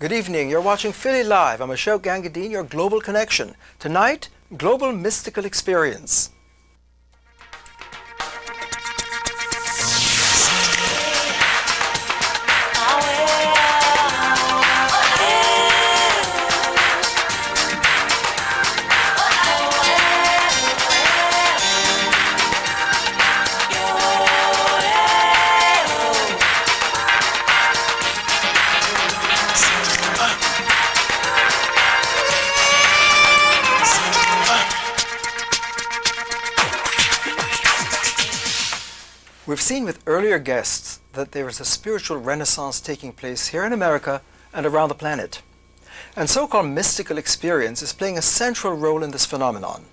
Good evening. You're watching Philly Live. I'm Ashok Gangadine, your global connection. Tonight, Global Mystical Experience. We've seen with earlier guests that there is a spiritual renaissance taking place here in America and around the planet. And so-called mystical experience is playing a central role in this phenomenon.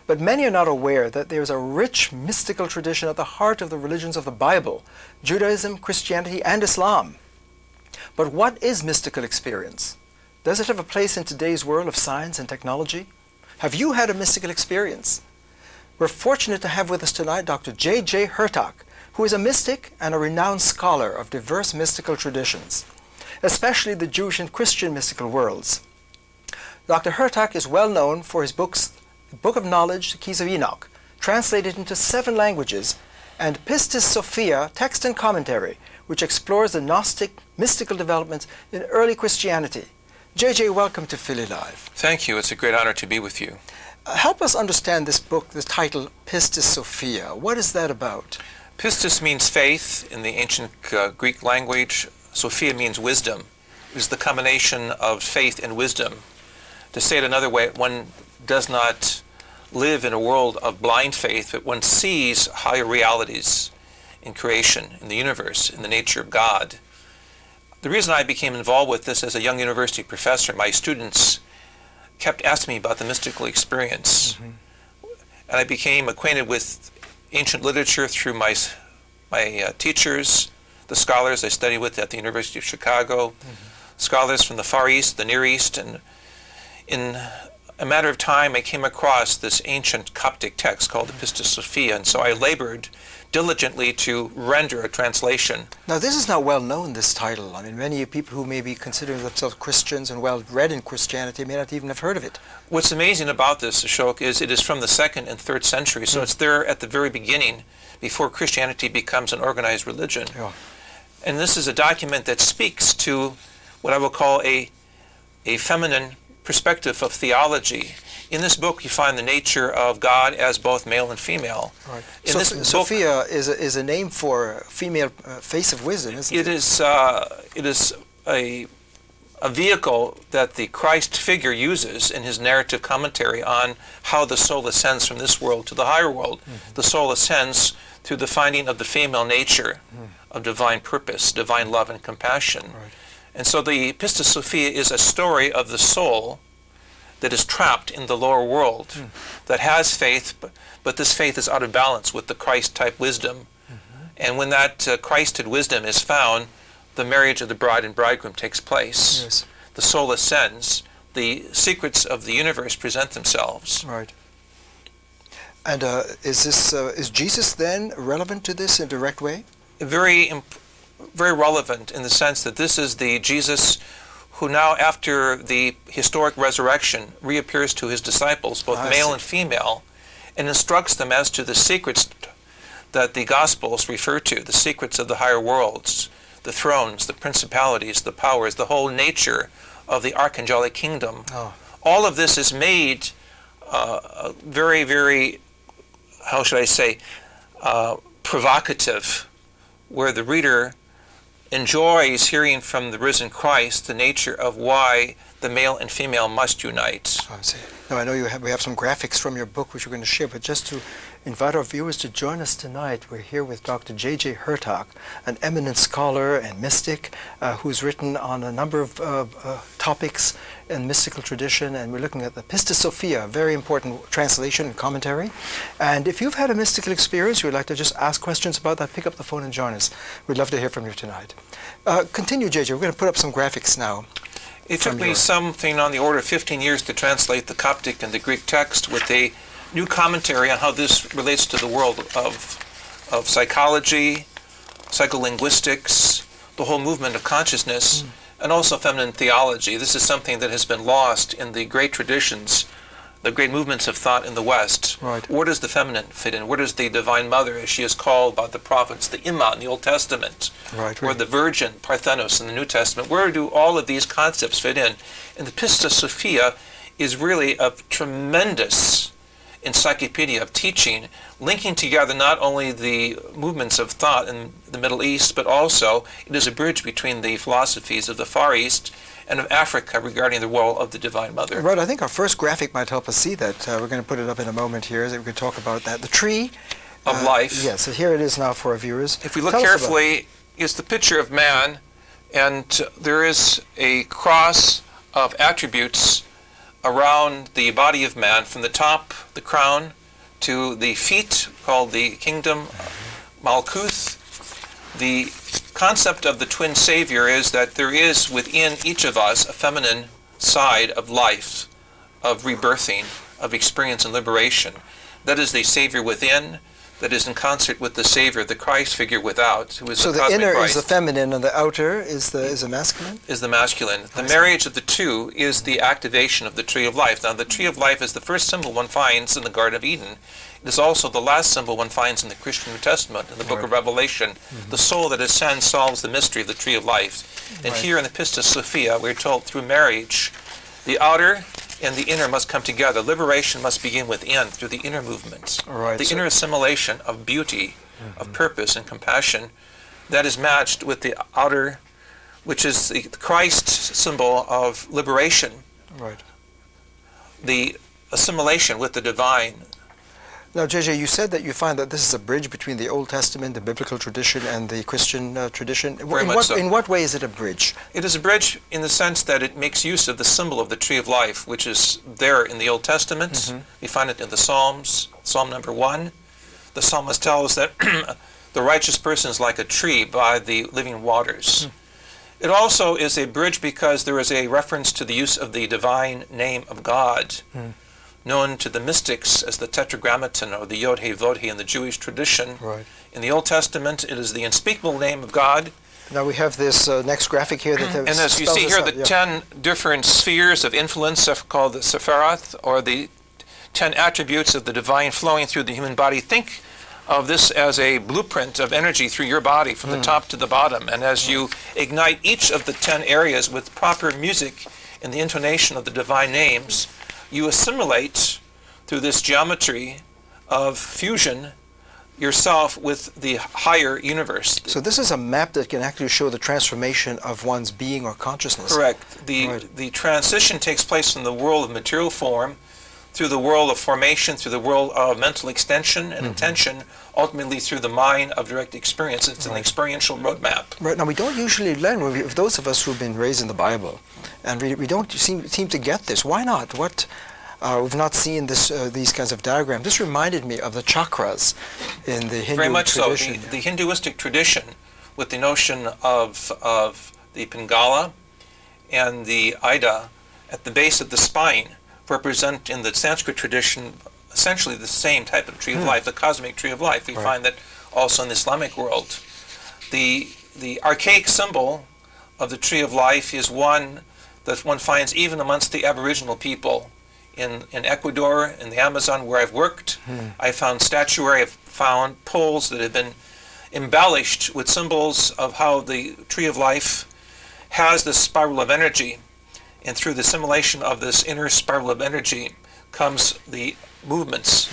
But many are not aware that there is a rich mystical tradition at the heart of the religions of the Bible, Judaism, Christianity, and Islam. But what is mystical experience? Does it have a place in today's world of science and technology? Have you had a mystical experience? We're fortunate to have with us tonight Dr. J.J. Hurtak, who is a mystic and a renowned scholar of diverse mystical traditions, especially the Jewish and Christian mystical worlds. Dr. Hurtak is well known for his books, the Book of Knowledge, The Keys of Enoch, translated into 7 languages, and Pistis Sophia, Text and Commentary, which explores the Gnostic mystical developments in early Christianity. J.J., welcome to Philly Live. Thank you. It's a great honor to be with you. Help us understand this book, the title, Pistis Sophia. What is that about? Pistis means faith in the ancient Greek language. Sophia means wisdom. It is the combination of faith and wisdom. To say it another way, one does not live in a world of blind faith, but one sees higher realities in creation, in the universe, in the nature of God. The reason I became involved with this as a young university professor, my students kept asking me about the mystical experience. And I became acquainted with ancient literature through my teachers, the scholars I studied with at the University of Chicago, scholars from the Far East, the Near East, and in a matter of time I came across this ancient Coptic text called the Pistis Sophia, and so I labored diligently to render a translation. Now this is not well known, this title. I mean, many people who may be considering themselves Christians and well read in Christianity may not even have heard of it. What's amazing about this, Ashok, is it is from the 2nd and 3rd century, so it's there at the very beginning before Christianity becomes an organized religion. Yeah. And this is a document that speaks to what I will call a feminine perspective of theology. In this book, you find the nature of God as both male and female. Right. In this book, Sophia is a name for female face of wisdom, isn't it? It is a vehicle that the Christ figure uses in his narrative commentary on how the soul ascends from this world to the higher world. The soul ascends through the finding of the female nature of divine purpose, divine love and compassion. Right. And so the Pistis Sophia is a story of the soul that is trapped in the lower world, that has faith, but this faith is out of balance with the Christ-type wisdom. And when that Christed wisdom is found, the marriage of the bride and bridegroom takes place. Yes. The soul ascends. The secrets of the universe present themselves. Right. And is Jesus then relevant to this in a direct way? Very relevant in the sense that this is the Jesus who now, after the historic resurrection, reappears to his disciples, both male and female, and instructs them as to the secrets that the Gospels refer to, the secrets of the higher worlds, the thrones, the principalities, the powers, the whole nature of the archangelic kingdom. All of this is made very, very, how should I say, provocative, where the reader enjoys hearing from the risen Christ the nature of why the male and female must unite. I see. Now I know we have some graphics from your book which we're going to share, but just to invite our viewers to join us tonight, we're here with Dr. J.J. Hurtak, an eminent scholar and mystic who's written on a number of topics in mystical tradition, and we're looking at the Pistis Sophia, a very important translation and commentary. And if you've had a mystical experience, you would like to just ask questions about that, pick up the phone and join us. We'd love to hear from you tonight. Continue, J.J. We're going to put up some graphics now. It took me something on the order of 15 years to translate the Coptic and the Greek text with a new commentary on how this relates to the world of psychology, psycholinguistics, the whole movement of consciousness, and also feminine theology. This is something that has been lost in the great traditions, the great movements of thought in the West. Right. Where does the feminine fit in? Where does the Divine Mother, as she is called by the prophets, the Imma in the Old Testament, Right. or the Virgin, Parthenos in the New Testament, where do all of these concepts fit in? And the Pistis Sophia is really a tremendous encyclopedia of teaching, linking together not only the movements of thought in the Middle East, but also it is a bridge between the philosophies of the Far East and of Africa regarding the role of the Divine Mother. Right, I think our first graphic might help us see that. We're going to put it up in a moment here, so we can talk about that. The tree Of life. Yes, so here it is now for our viewers. If we look Tell us about it. carefully, it's the picture of man, and there is a cross of attributes around the body of man, from the top, the crown, to the feet, called the kingdom, Malkuth. The concept of the twin savior is that there is within each of us a feminine side of life, of rebirthing, of experience and liberation. That is the savior within, that is in concert with the savior, the Christ figure without, who is So the the cosmic inner Christ. is the feminine and the outer is the masculine? Is the masculine. The I see. marriage of the two is the activation of the tree of life. Now, the tree of life is the first symbol one finds in the Garden of Eden. It is also the last symbol one finds in the Christian New Testament, in the book of Revelation. The soul that ascends solves the mystery of the tree of life. And Right. here in the Pistis Sophia, we're told through marriage, the outer and the inner must come together. Liberation must begin within, through the inner movements. Right, The so- inner assimilation of beauty, of purpose and compassion, that is matched with the outer, which is the Christ symbol of liberation, Right. the assimilation with the divine. Now, JJ, you said that you find that this is a bridge between the Old Testament, the biblical tradition, and the Christian tradition. Very much so. In what way is it a bridge? It is a bridge in the sense that it makes use of the symbol of the tree of life, which is there in the Old Testament. We find it in the Psalms, Psalm number 1. The psalmist tells us that the righteous person is like a tree by the living waters. It also is a bridge because there is a reference to the use of the divine name of God, known to the mystics as the Tetragrammaton, or the Yod-He-Vod-He in the Jewish tradition. Right. In the Old Testament, it is the unspeakable name of God. Now we have this next graphic here that And as you spells see this here, out, the yeah. 10 different spheres of influence are called the Sephiroth, or the 10 attributes of the divine flowing through the human body. Think of this as a blueprint of energy through your body from the top to the bottom. And as you ignite each of the 10 areas with proper music and the intonation of the divine names, you assimilate through this geometry of fusion yourself with the higher universe. So this is a map that can actually show the transformation of one's being or consciousness. Correct. The Right. transition takes place from the world of material form through the world of formation, through the world of mental extension and intention, ultimately through the mind of direct experience. It's an experiential roadmap. Right. Now we don't usually learn, those of us who've been raised in the Bible, and we don't seem to get this. Why not? We've not seen these kinds of diagrams. This reminded me of the chakras in the Hindu Very much tradition. so. The Hinduistic tradition, with the notion of the Pingala and the Ida at the base of the spine, represent in the Sanskrit tradition essentially the same type of tree of life, the cosmic tree of life. We find that also in the Islamic world. The archaic symbol of the tree of life is one that one finds even amongst the Aboriginal people in Ecuador, in the Amazon, where I've worked. I found statuary, I've found poles that have been embellished with symbols of how the tree of life has this spiral of energy, and through the assimilation of this inner spiral of energy comes the movements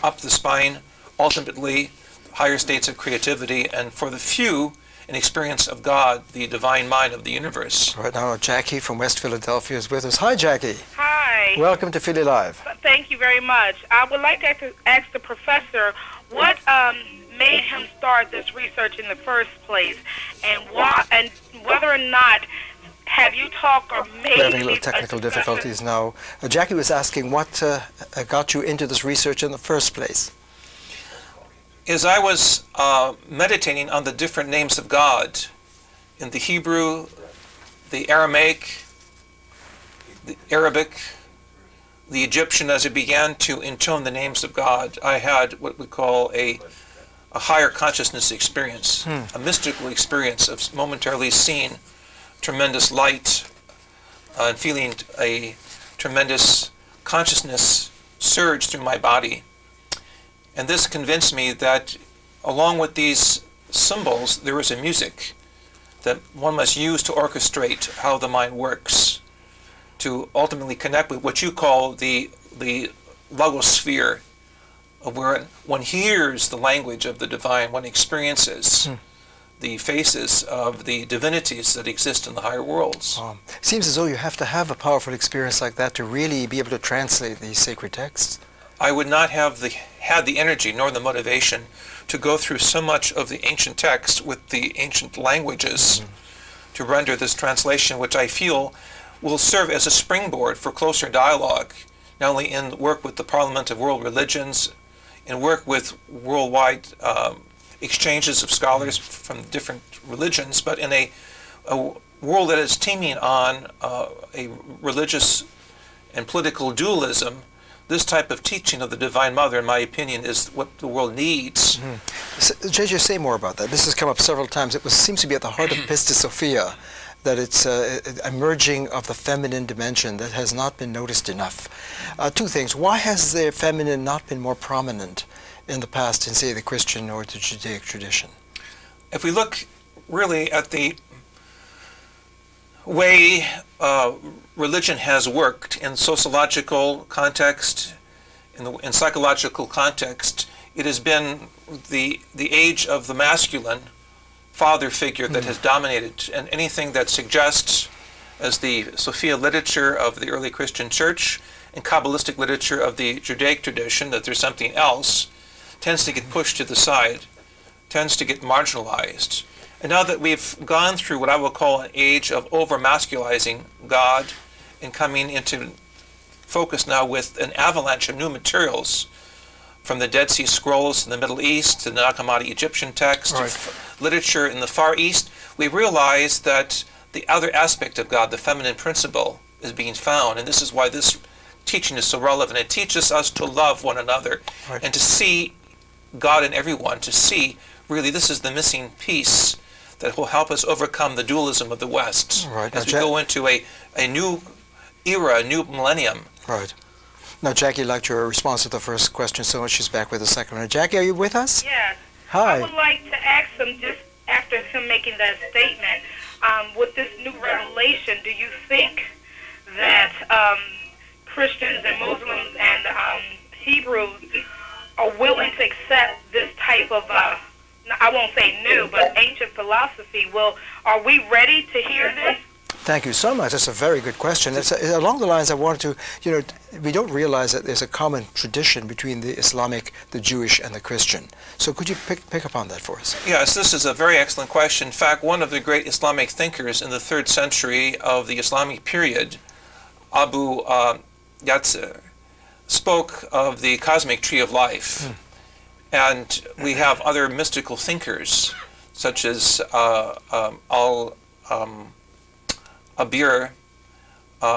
up the spine, ultimately higher states of creativity, and for the few, an experience of God, the divine mind of the universe. Right now, Jackie from West Philadelphia is with us. Hi, Jackie. Hi. Welcome to Philly Live. Thank you very much. I would like to ask the professor what made him start this research in the first place, and why, and whether or not have you talked or made We're having a little any technical discussion- difficulties now. Jackie was asking what got you into this research in the first place. As I was meditating on the different names of God in the Hebrew, the Aramaic, the Arabic, the Egyptian, as I began to intone the names of God, I had what we call a higher consciousness experience, a mystical experience of momentarily seeing tremendous light and feeling a tremendous consciousness surge through my body. And this convinced me that along with these symbols, there is a music that one must use to orchestrate how the mind works, to ultimately connect with what you call the logosphere, of where one hears the language of the divine, one experiences the faces of the divinities that exist in the higher worlds. Seems as though you have to have a powerful experience like that to really be able to translate these sacred texts. I would not have had the energy nor the motivation to go through so much of the ancient text with the ancient languages to render this translation, which I feel will serve as a springboard for closer dialogue, not only in work with the Parliament of World Religions, in work with worldwide exchanges of scholars from different religions, but in a world that is teeming on a religious and political dualism. This type of teaching of the Divine Mother, in my opinion, is what the world needs. JJ, say more about that. This has come up several times. It seems to be at the heart of Pistis Sophia, that it's a merging of the feminine dimension that has not been noticed enough. Two things. Why has the feminine not been more prominent in the past in, say, the Christian or the Judaic tradition? If we look really at the way religion has worked in sociological context, in psychological context, it has been the age of the masculine father figure that has dominated, and anything that suggests, as the Sophia literature of the early Christian church and Kabbalistic literature of the Judaic tradition, that there's something else, tends to get pushed to the side, tends to get marginalized. And now that we've gone through what I will call an age of over-masculizing God and coming into focus now with an avalanche of new materials, from the Dead Sea Scrolls in the Middle East to the Nag Hammadi Egyptian text, to literature in the Far East, we realize that the other aspect of God, the feminine principle, is being found. And this is why this teaching is so relevant. It teaches us to love one another and to see God in everyone, to see really this is the missing piece that will help us overcome the dualism of the West as we go into a new era, a new millennium. Right. Now, Jackie liked your response to the first question so much she's back with the second one. Jackie, are you with us? Yes. Hi. I would like to ask him, just after him making that statement, with this new revelation, do you think that Christians and Muslims and Hebrews are willing to accept this type of, I won't say new, but ancient philosophy? Are we ready to hear this? Thank you so much. That's a very good question. It's along the lines I wanted to, we don't realize that there's a common tradition between the Islamic, the Jewish, and the Christian. So could you pick up on that for us? Yes, this is a very excellent question. In fact, one of the great Islamic thinkers in the 3rd century of the Islamic period, Abu Yatzir, spoke of the cosmic tree of life. And we have other mystical thinkers, such as Abir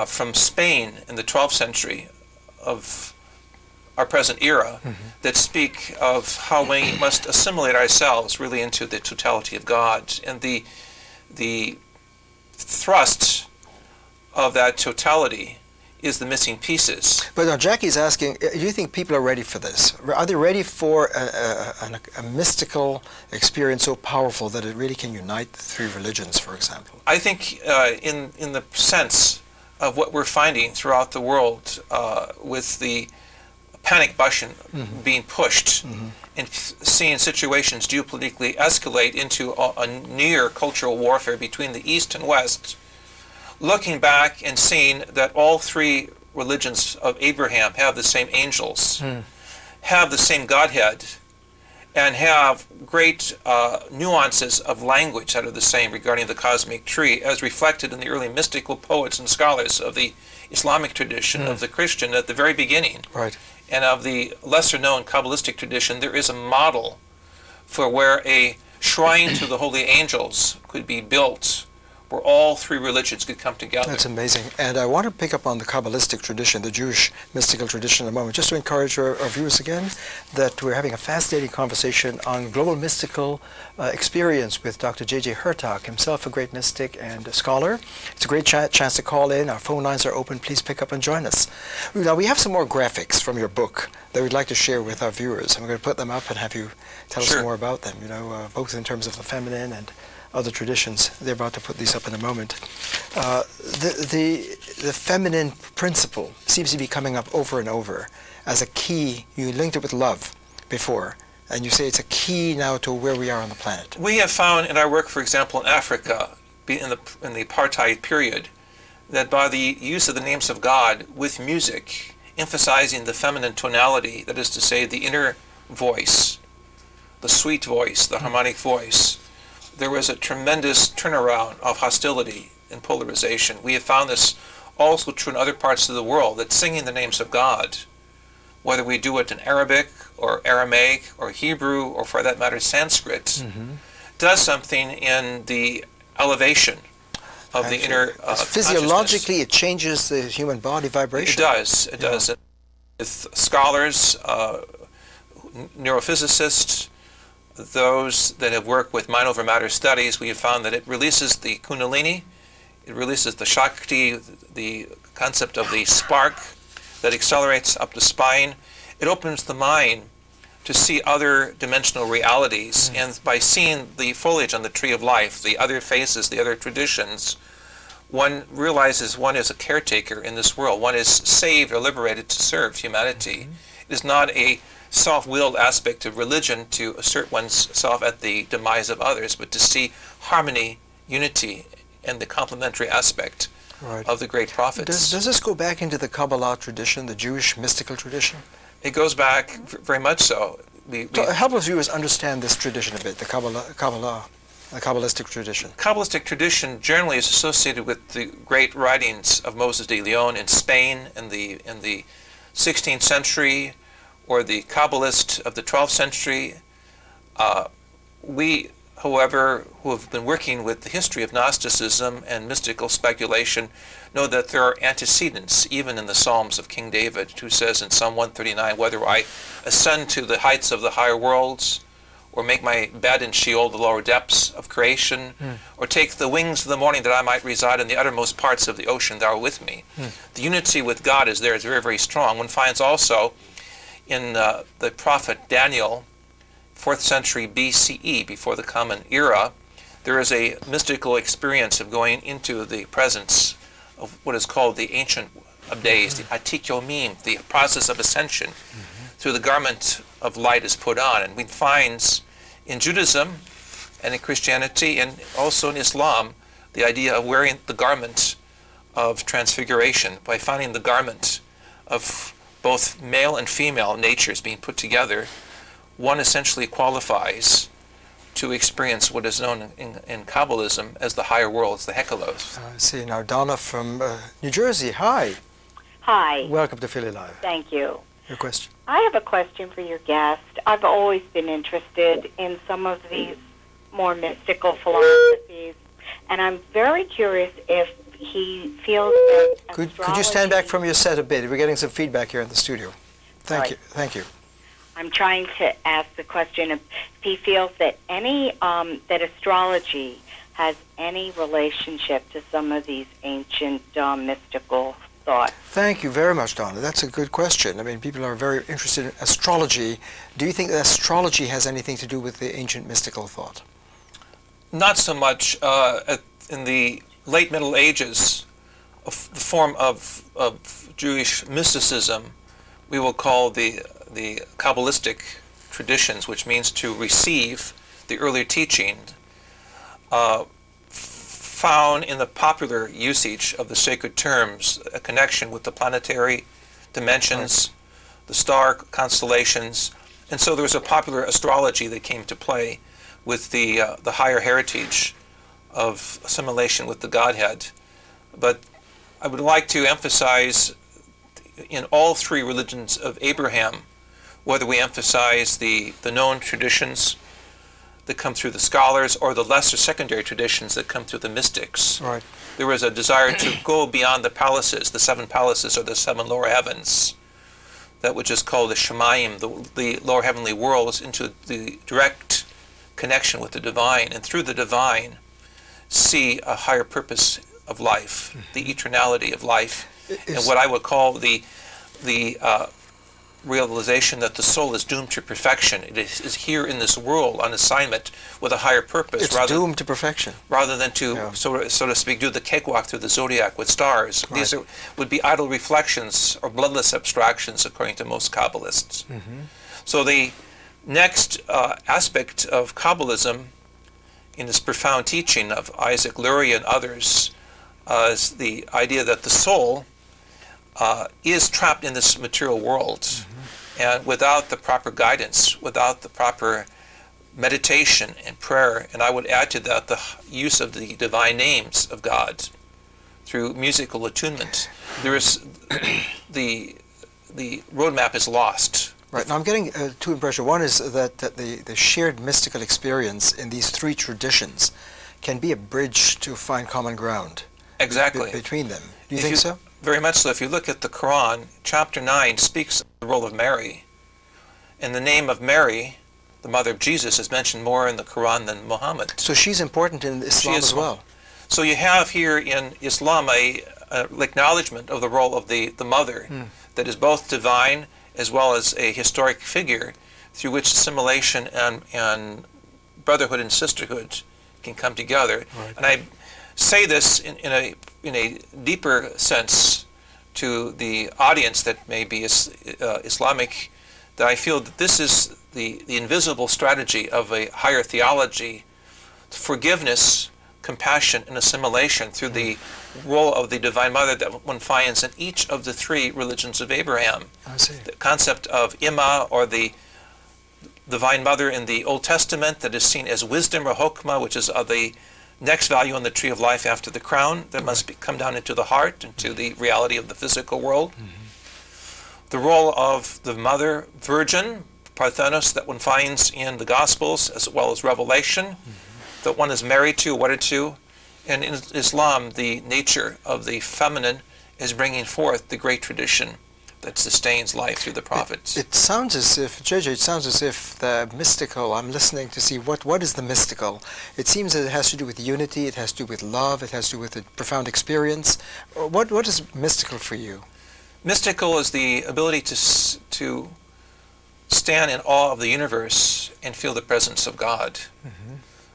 from Spain in the 12th century of our present era, that speak of how we must assimilate ourselves really into the totality of God. And the thrust of that totality is the missing pieces. But now Jackie's asking, do you think people are ready for this? Are they ready for a mystical experience so powerful that it really can unite the three religions, for example? I think in the sense of what we're finding throughout the world with the panic button being pushed and seeing situations geopolitically escalate into a near cultural warfare between the East and West, looking back and seeing that all three religions of Abraham have the same angels, have the same Godhead, and have great nuances of language that are the same regarding the cosmic tree, as reflected in the early mystical poets and scholars of the Islamic tradition, of the Christian at the very beginning, and of the lesser-known Kabbalistic tradition. There is a model for where a shrine to the holy angels could be built, where all three religions could come together. That's amazing. And I want to pick up on the Kabbalistic tradition, the Jewish mystical tradition in a moment, just to encourage our viewers again that we're having a fascinating conversation on global mystical experience with Dr. J.J. Hurtak, himself a great mystic and a scholar. It's a great chance to call in. Our phone lines are open. Please pick up and join us. Now, we have some more graphics from your book that we'd like to share with our viewers. And we're going to put them up and have you tell us more about them, both in terms of the feminine and other traditions. They're about to put these up in a moment. The feminine principle seems to be coming up over and over as a key. You linked it with love before, and you say it's a key now to where we are on the planet. We have found in our work, for example, in Africa, in the apartheid period, that by the use of the names of God with music, emphasizing the feminine tonality, that is to say, the inner voice, the sweet voice, the harmonic voice, there was a tremendous turnaround of hostility and polarization. We have found this also true in other parts of the world, that singing the names of God, whether we do it in Arabic or Aramaic or Hebrew or for that matter Sanskrit, does something in the elevation of the inner physiologically it changes the human body vibration. It does. With scholars, neurophysicists, those that have worked with mind over matter studies, we have found that it releases the kundalini, it releases the shakti, the concept of the spark that accelerates up the spine. It opens the mind to see other dimensional realities, and by seeing the foliage on the tree of life, the other faces, the other traditions, one realizes one is a caretaker in this world. One is saved or liberated to serve humanity. It is not a self-willed aspect of religion to assert oneself at the demise of others, but to see harmony, unity, and the complementary aspect of the great prophets. Does this go back into the Kabbalah tradition, the Jewish mystical tradition? It goes back very much so. Help us viewers understand this tradition a bit, the Kabbalistic tradition. Kabbalistic tradition generally is associated with the great writings of Moses de Leon in Spain in the 16th century, or the Kabbalists of the 12th century. We, however, who have been working with the history of Gnosticism and mystical speculation, know that there are antecedents, even in the Psalms of King David, who says in Psalm 139, whether I ascend to the heights of the higher worlds, or make my bed in Sheol, the lower depths of creation, or take the wings of the morning that I might reside in the uttermost parts of the ocean, thou art with me. The unity with God is there, is very, very strong. One finds also in the prophet Daniel, 4th century BCE, before the Common Era, there is a mystical experience of going into the presence of what is called the Ancient of Days, the Atik Yomim, the process of ascension. Through the garment of light is put on. And one finds in Judaism and in Christianity and also in Islam the idea of wearing the garment of transfiguration, by finding the garment of both male and female natures being put together. One essentially qualifies to experience what is known in Kabbalism as the higher worlds, the Hekalos. I see. Now, Donna from New Jersey, hi. Hi. Welcome to Philly Live. Thank you. Your question. I have a question for your guest. I've always been interested in some of these more mystical philosophies, and I'm very curious if he feels that Could you stand back from your set a bit? We're getting some feedback here in the studio. Thank you. Thank you. I'm trying to ask the question if he feels that that astrology has any relationship to some of these ancient mystical thoughts. Thank you very much, Donna. That's a good question. I mean, people are very interested in astrology. Do you think that astrology has anything to do with the ancient mystical thought? Not so much. In the late Middle Ages, the form of Jewish mysticism, we will call the Kabbalistic traditions, which means to receive the earlier teaching, found in the popular usage of the sacred terms a connection with the planetary dimensions, the star constellations, and so there was a popular astrology that came to play with the higher heritage of assimilation with the Godhead. But I would like to emphasize in all three religions of Abraham, whether we emphasize the known traditions that come through the scholars, or the lesser secondary traditions that come through the mystics. Right. There was a desire to go beyond the palaces, the seven palaces or the seven lower heavens, that which is called the Shemayim, the lower heavenly worlds, into the direct connection with the divine, and through the divine see a higher purpose of life, the eternality of life, and what I would call the realization that the soul is doomed to perfection. It is here in this world on assignment with a higher purpose. It's doomed to perfection. Rather than to, so to speak, do the cakewalk through the zodiac with stars. Right. These would be idle reflections or bloodless abstractions, according to most Kabbalists. So the next aspect of Kabbalism, in this profound teaching of Isaac Luria and others, is the idea that the soul is trapped in this material world, and without the proper guidance, without the proper meditation and prayer, and I would add to that the use of the divine names of God through musical attunement, there is the roadmap is lost. Right. Now I'm getting two impressions. One is that the shared mystical experience in these three traditions can be a bridge to find common ground. Exactly. Between them. Do you think so? Very much so. If you look at the Quran, chapter 9 speaks of the role of Mary. And the name of Mary, the mother of Jesus, is mentioned more in the Quran than Muhammad. So she's important in Islam as well. So you have here in Islam a acknowledgement of the role of the mother that is both divine as well as a historic figure through which assimilation and brotherhood and sisterhood can come together. Right. And I say this in a deeper sense to the audience that may be Islamic, that I feel that this is the invisible strategy of a higher theology, forgiveness, compassion, and assimilation through the role of the Divine Mother that one finds in each of the three religions of Abraham. I see. The concept of Imma, or the Divine Mother in the Old Testament, that is seen as wisdom or Hokmah, which is the next value on the tree of life after the crown, that must come down into the heart, into the reality of the physical world. The role of the Mother Virgin, Parthenos, that one finds in the Gospels as well as Revelation, that one is married to, wedded to. And in Islam, the nature of the feminine is bringing forth the great tradition that sustains life through the prophets. It sounds as if, JJ, it sounds as if the mystical, I'm listening to see what is the mystical. It seems that it has to do with unity, it has to do with love, it has to do with a profound experience. What is mystical for you? Mystical is the ability to stand in awe of the universe and feel the presence of God.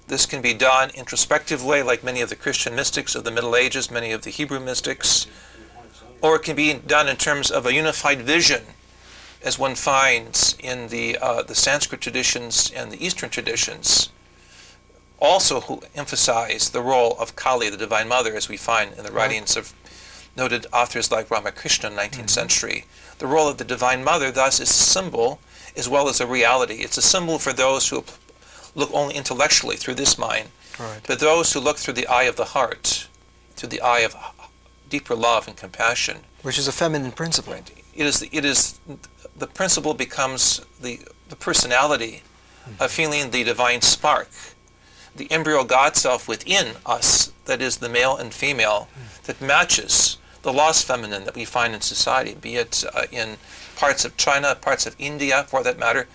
This can be done introspectively, like many of the Christian mystics of the Middle Ages, many of the Hebrew mystics, or it can be done in terms of a unified vision, as one finds in the Sanskrit traditions and the Eastern traditions, also who emphasize the role of Kali, the Divine Mother, as we find in the writings of noted authors like Ramakrishna in the 19th century. The role of the Divine Mother, thus, is a symbol as well as a reality. It's a symbol for those who look only intellectually through this mind, but those who look through the eye of the heart, through the eye of deeper love and compassion. Which is a feminine principle. Right. It is the principle becomes the personality of feeling the divine spark, the embryo God self within us, that is the male and female, that matches the lost feminine that we find in society, be it in parts of China, parts of India, for that matter,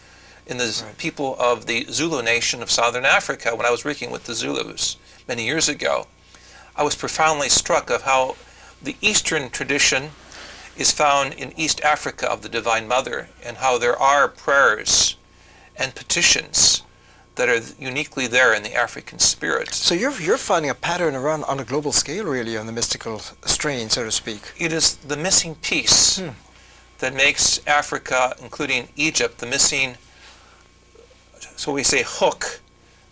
in the people of the Zulu nation of Southern Africa. When I was working with the Zulus many years ago, I was profoundly struck of how the Eastern tradition is found in East Africa of the Divine Mother, and how there are prayers and petitions that are uniquely there in the African spirit. So you're finding a pattern around on a global scale, really, on the mystical strain, so to speak. It is the missing piece that makes Africa, including Egypt, the missing, so we say, hook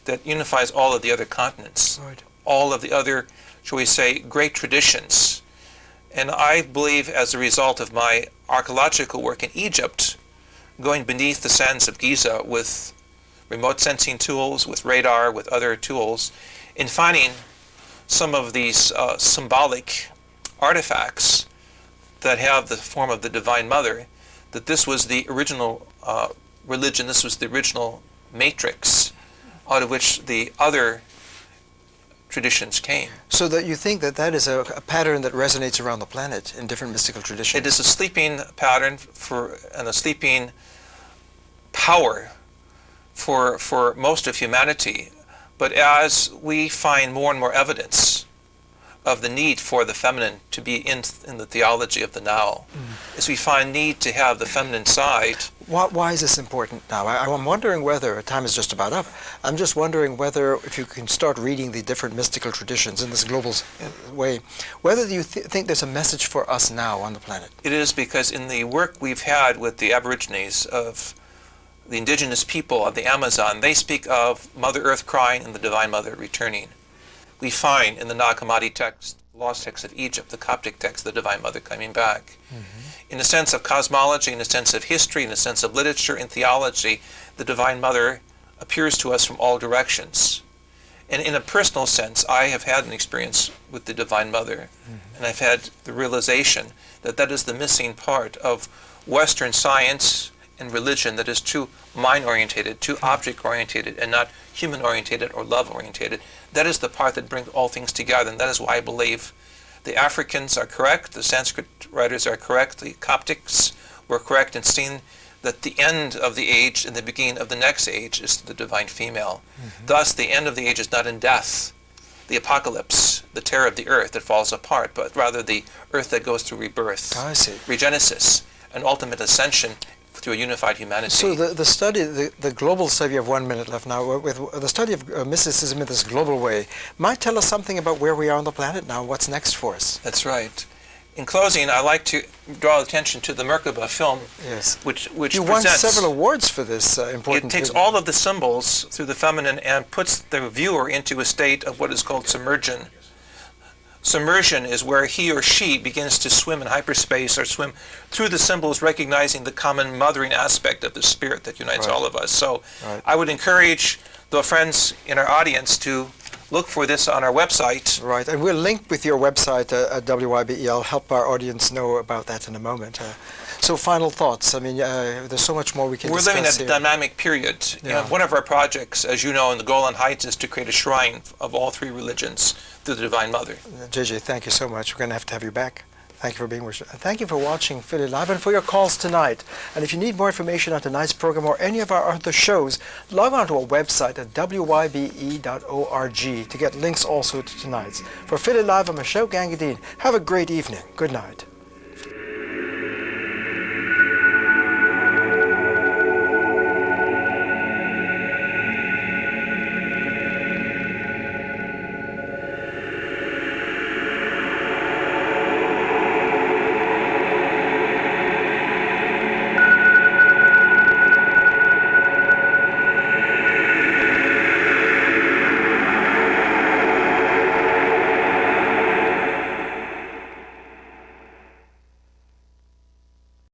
that unifies all of the other continents, all of the other, shall we say, great traditions. And I believe, as a result of my archaeological work in Egypt, going beneath the sands of Giza with remote sensing tools, with radar, with other tools, in finding some of these symbolic artifacts that have the form of the Divine Mother, that this was the original religion, this was the original matrix out of which the other traditions came. So that you think that that is a pattern that resonates around the planet in different mystical traditions? It is a sleeping pattern and a sleeping power for most of humanity. But as we find more and more evidence of the need for the feminine to be in the theology of the now, as we find need to have the feminine side. Why is this important now? I'm wondering whether, time is just about up, I'm just wondering whether, if you can start reading the different mystical traditions in this global way, whether you think there's a message for us now on the planet. It is, because in the work we've had with the Aborigines of the indigenous people of the Amazon, they speak of Mother Earth crying and the Divine Mother returning. We find in the Nag Hammadi text, lost text of Egypt, the Coptic text, the Divine Mother coming back. In the sense of cosmology, in the sense of history, in the sense of literature and theology, the Divine Mother appears to us from all directions. And in a personal sense, I have had an experience with the Divine Mother, and I've had the realization that that is the missing part of Western science and religion that is too mind-orientated, too object-orientated, and not human-orientated or love-orientated. That is the part that brings all things together, and that is why I believe the Africans are correct, the Sanskrit writers are correct, the Coptics were correct in seeing that the end of the age and the beginning of the next age is the divine female. Thus, the end of the age is not in death, the apocalypse, the terror of the earth that falls apart, but rather the earth that goes through rebirth, regenesis, and ultimate ascension through a unified humanity. So the study, the global study, we have 1 minute left now, with the study of mysticism in this global way, might tell us something about where we are on the planet now, what's next for us. That's right. In closing, I'd like to draw attention to the Merkaba film, which you won several awards for this important. It takes all of the symbols through the feminine and puts the viewer into a state of what is called submersion. Submersion is where he or she begins to swim in hyperspace or swim through the symbols, recognizing the common mothering aspect of the spirit that unites all of us. So I would encourage the friends in our audience to look for this on our website. Right, and we'll link with your website at WYBE. I'll help our audience know about that in a moment. So final thoughts. I mean, there's so much more we can discuss. We're living at a dynamic period. You know, one of our projects, as you know, in the Golan Heights is to create a shrine of all three religions through the Divine Mother. JJ, thank you so much. We're going to have you back. Thank you for being with us. Thank you for watching Philly Live and for your calls tonight. And if you need more information on tonight's program or any of our other shows, log on to our website at WYBE.org to get links also to tonight's. For Philly Live, I'm Ashok. Have a great evening. Good night.